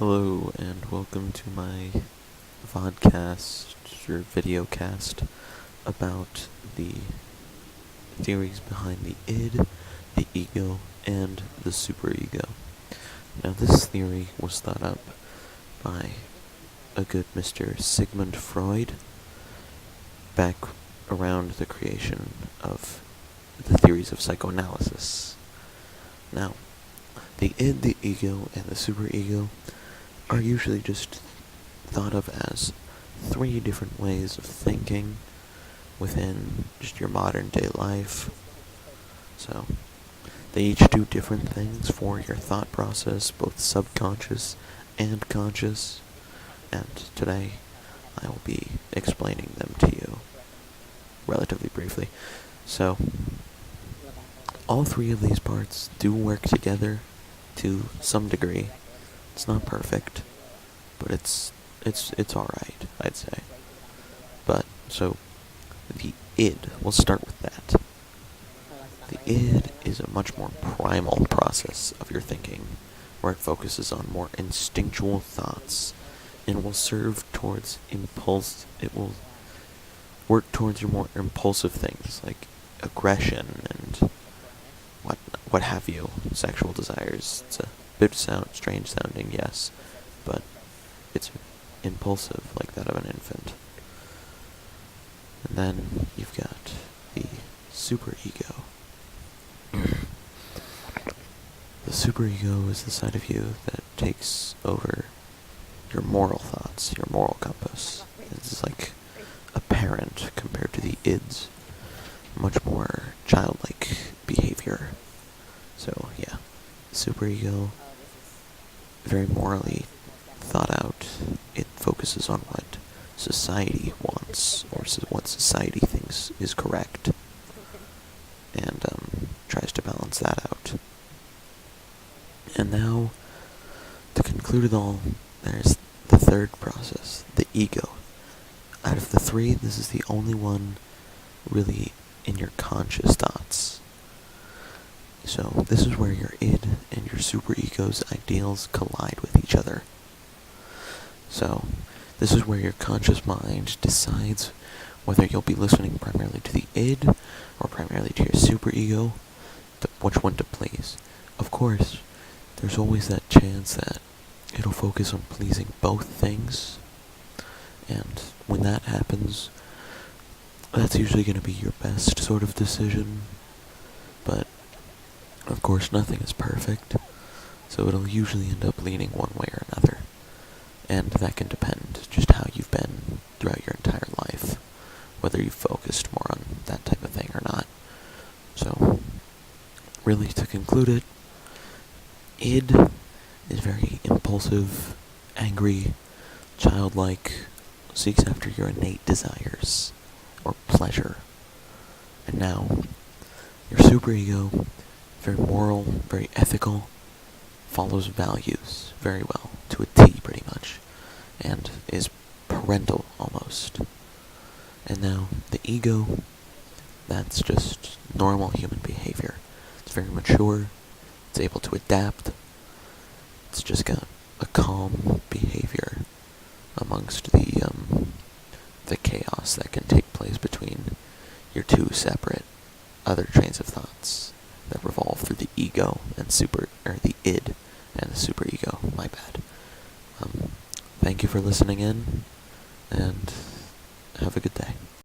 Hello, and welcome to my vodcast, or videocast, about the theories behind the id, the ego, and the superego. Now, this theory was thought up by a good Mr. Sigmund Freud back around the creation of the theories of psychoanalysis. Now, the id, the ego, and the superego are usually just thought of as three different ways of thinking within just your modern day life. So, they each do different things for your thought process, both subconscious and conscious, and today I will be explaining them to you relatively briefly. So, all three of these parts do work together to some degree. It's not perfect, but it's alright, I'd say. But, so, the id, we'll start with that. The id is a much more primal process of your thinking, where it focuses on more instinctual thoughts, and will serve towards it will work towards your more impulsive things, like aggression and what have you, sexual desires. It's a bit strange sounding, yes, but it's impulsive, like that of an infant. And then you've got the superego. The superego is the side of you that takes over your moral thoughts, your moral compass. It's like a parent compared to the ids. Much more childlike behavior. So, yeah. Superego, very morally thought out. It focuses on what society wants, or what society thinks is correct, and tries to balance that out. And now, to conclude it all, there's the third process, the ego. Out of the three, this is the only one really in your conscious thoughts. So, this is where your id and your superego's ideals collide with each other. So, this is where your conscious mind decides whether you'll be listening primarily to the id or primarily to your superego, which one to please. Of course, there's always that chance that it'll focus on pleasing both things, and when that happens, that's usually going to be your best sort of decision, but of course nothing is perfect, so it'll usually end up leaning one way or another, and that can depend just how you've been throughout your entire life, whether you've focused more on that type of thing or not. So, really to conclude it, id is very impulsive, angry, childlike, seeks after your innate desires, or pleasure. And now, your superego, very moral, very ethical, follows values very well, to a T pretty much, and is parental almost. And now, the ego, that's just normal human behavior. It's very mature, it's able to adapt, it's just got a calm behavior amongst the chaos that can take place between your two separate other trains of thoughts that revolve through the ego and the id and the superego. My bad. Thank you for listening in, and have a good day.